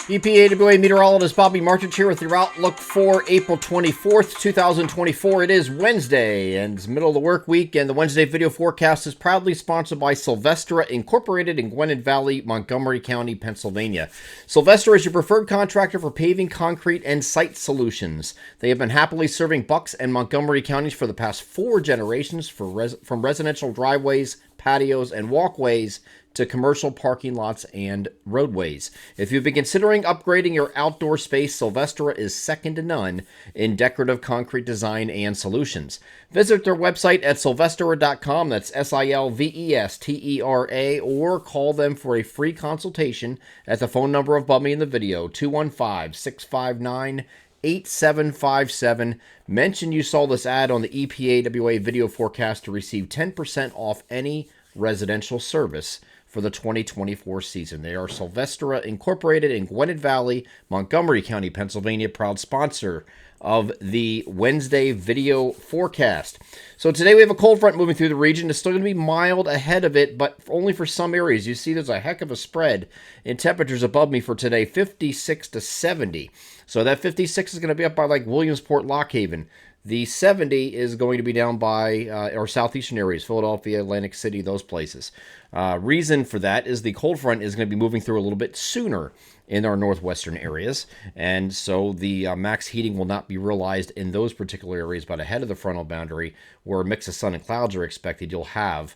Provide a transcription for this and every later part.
EPAWA meteorologist Bobby Martich here with your outlook for April 24th, 2024. It is Wednesday, and it's the middle of the work week, and the Wednesday video forecast is proudly sponsored by Sylvestra Incorporated in Gwinnett Valley, Montgomery County, Pennsylvania. Sylvestra is your preferred contractor for paving, concrete, and site solutions. They have been happily serving Bucks and Montgomery counties for the past 4 generations from residential driveways, patios, and walkways to commercial parking lots and roadways. If you've been considering upgrading your outdoor space, Sylvestra is second to none in decorative concrete design and solutions. Visit their website at sylvestra.com, that's Silvestera, or call them for a free consultation at the phone number above me in the video, 215-659-8757. Mention you saw this ad on the EPAWA video forecast to receive 10% off any residential service for the 2024 season. They are Sylvestra Incorporated in Gwinnett Valley, Montgomery County, Pennsylvania, proud sponsor of the Wednesday video forecast. So today we have a cold front moving through the region. It's still going to be mild ahead of it, but only for some areas. You see there's a heck of a spread in temperatures above me for today, 56 to 70. So that 56 is going to be up by like Williamsport, Lock Haven. The 70 is going to be down by our southeastern areas, Philadelphia, Atlantic City, those places. Reason for that is the cold front is going to be moving through a little bit sooner in our northwestern areas, and so the max heating will not be realized in those particular areas, but ahead of the frontal boundary, where a mix of sun and clouds are expected, you'll have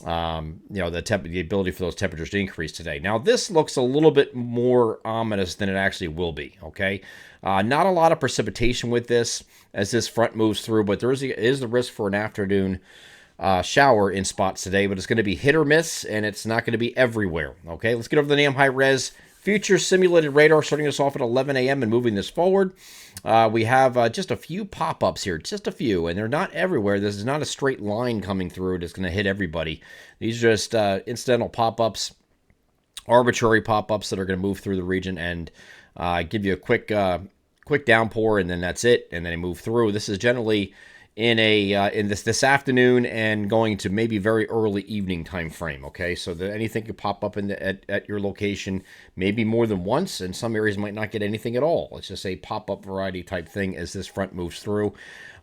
the ability for those temperatures to increase today. Now, this looks a little bit more ominous than it actually will be, okay? Not a lot of precipitation with this as this front moves through, but there is the risk for an afternoon shower in spots today, but it's going to be hit or miss, and it's not going to be everywhere, okay? Let's get over the NAM high-res future simulated radar starting us off at 11 a.m. and moving this forward. We have just a few pop-ups here, just a few, and they're not everywhere. This is not a straight line coming through that's going to hit everybody. These are just incidental pop-ups, arbitrary pop-ups that are going to move through the region and give you a quick downpour, and then that's it, and then they move through. This is generally in this afternoon and going to maybe very early evening time frame, okay? So that anything could pop up at your location maybe more than once, and some areas might not get anything at all. It's just a pop-up variety type thing as this front moves through.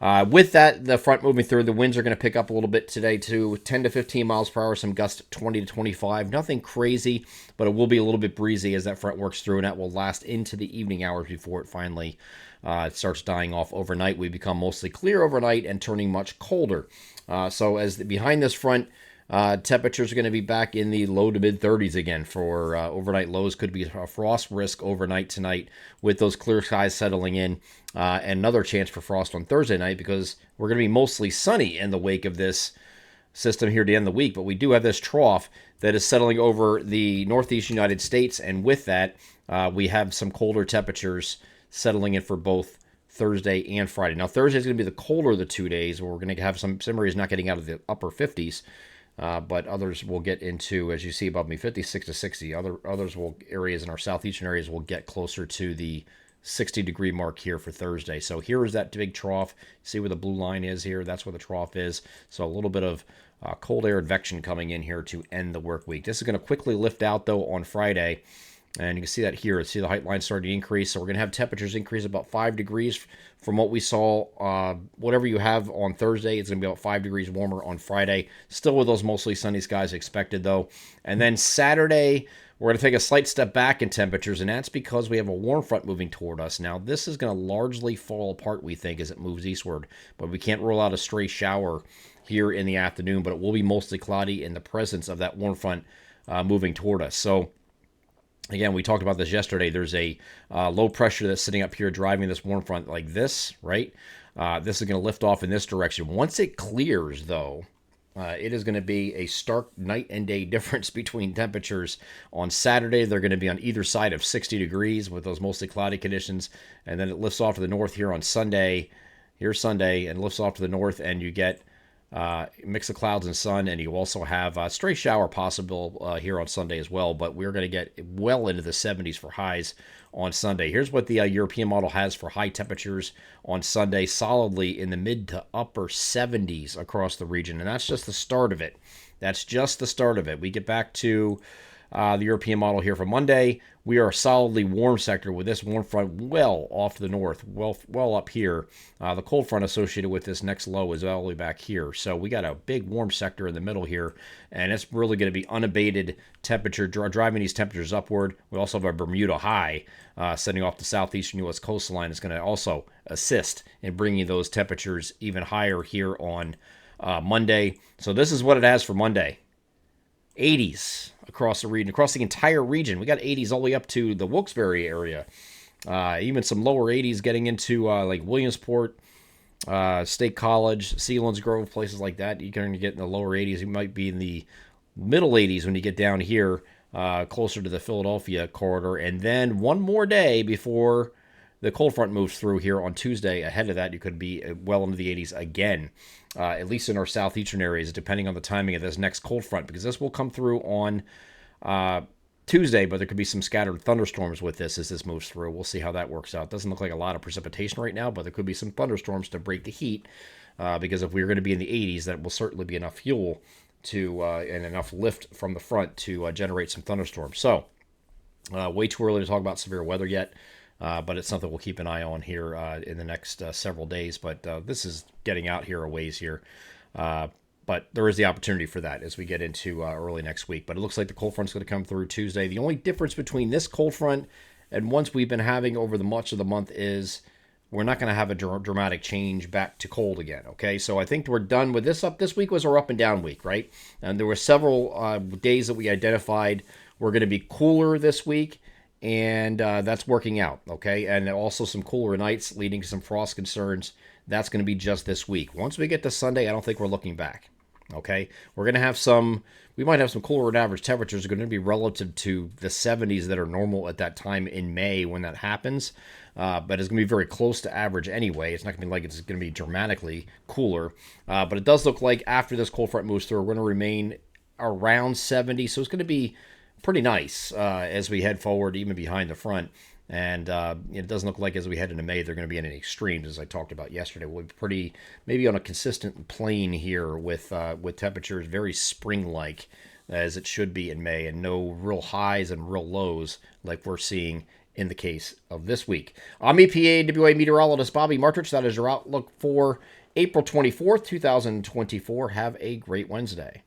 With that, the front moving through, the winds are going to pick up a little bit today to 10 to 15 miles per hour, some gusts 20 to 25. Nothing crazy, but it will be a little bit breezy as that front works through, and that will last into the evening hours before it finally it starts dying off overnight. We become mostly clear overnight and turning much colder. So behind this front, temperatures are going to be back in the low to mid 30s again for overnight lows. Could be a frost risk overnight tonight with those clear skies settling in. And another chance for frost on Thursday night because we're going to be mostly sunny in the wake of this system here to end the week. But we do have this trough that is settling over the northeast United States. And with that, we have some colder temperatures settling in for both Thursday and Friday. Now, Thursday is going to be the colder of the 2 days, where we're going to have some areas not getting out of the upper 50s, but others will get into, as you see above me, 56 to 60. Areas in our southeastern areas will get closer to the 60-degree mark here for Thursday. So here is that big trough. See where the blue line is here? That's where the trough is. So a little bit of cold air advection coming in here to end the work week. This is going to quickly lift out, though, on Friday. And you can see that here. See the height line starting to increase. So we're going to have temperatures increase about 5 degrees from what we saw. Whatever you have on Thursday, it's going to be about 5 degrees warmer on Friday. Still with those mostly sunny skies expected, though. And then Saturday, we're going to take a slight step back in temperatures, and that's because we have a warm front moving toward us. Now, this is going to largely fall apart, we think, as it moves eastward. But we can't rule out a stray shower here in the afternoon, but it will be mostly cloudy in the presence of that warm front moving toward us. So again, we talked about this yesterday. There's a low pressure that's sitting up here driving this warm front like this, right? This is going to lift off in this direction. Once it clears, though, it is going to be a stark night and day difference between temperatures. On Saturday, they're going to be on either side of 60 degrees with those mostly cloudy conditions. And then it lifts off to the north here on Sunday. Here's Sunday, and lifts off to the north, and you get mix of clouds and sun, and you also have a stray shower possible here on Sunday as well, but we're going to get well into the 70s for highs on Sunday. Here's what the European model has for high temperatures on Sunday, solidly in the mid to upper 70s across the region, and that's just the start of it. That's just the start of it. We get back to the European model here for Monday. We are a solidly warm sector with this warm front well off to the north, well up here. The cold front associated with this next low is all the way back here. So we got a big warm sector in the middle here, and it's really going to be unabated temperature, driving these temperatures upward. We also have a Bermuda high setting off the southeastern U.S. coastline. It's going to also assist in bringing those temperatures even higher here on Monday. So this is what it has for Monday. 80s across the region, across the entire region. We got 80s all the way up to the Wilkes-Barre area. Even some lower 80s getting into like Williamsport, State College, Sealands Grove, places like that. You're going to get in the lower 80s. You might be in the middle 80s when you get down here, closer to the Philadelphia corridor. And then one more day before the cold front moves through here on Tuesday. Ahead of that, you could be well into the 80s again, at least in our southeastern areas, depending on the timing of this next cold front, because this will come through on Tuesday, but there could be some scattered thunderstorms with this as this moves through. We'll see how that works out. Doesn't look like a lot of precipitation right now, but there could be some thunderstorms to break the heat, because if we're going to be in the 80s, that will certainly be enough fuel to and enough lift from the front to generate some thunderstorms. So way too early to talk about severe weather yet. But it's something we'll keep an eye on here in the next several days. But this is getting out here a ways here. But there is the opportunity for that as we get into early next week. But it looks like the cold front's going to come through Tuesday. The only difference between this cold front and ones we've been having over the much of the month is we're not going to have a dramatic change back to cold again. Okay, so I think we're done with this. This week was our up and down week, right? And there were several days that we identified were going to be cooler this week. And that's working out, okay? And also some cooler nights leading to some frost concerns. That's going to be just this week. Once we get to Sunday, I don't think we're looking back, okay? We're going to have we might have some cooler than average temperatures are going to be relative to the 70s that are normal at that time in May when that happens. But it's going to be very close to average anyway. It's not going to be like it's going to be dramatically cooler. But it does look like after this cold front moves through, we're going to remain around 70. So it's going to be pretty nice as we head forward, even behind the front. And it doesn't look like as we head into May, they're going to be any extremes, as I talked about yesterday. We'll be pretty, maybe on a consistent plane here with temperatures very spring-like, as it should be in May, and no real highs and real lows like we're seeing in the case of this week. I'm EPAWA meteorologist Bobby Martrich. That is your outlook for April 24th, 2024. Have a great Wednesday.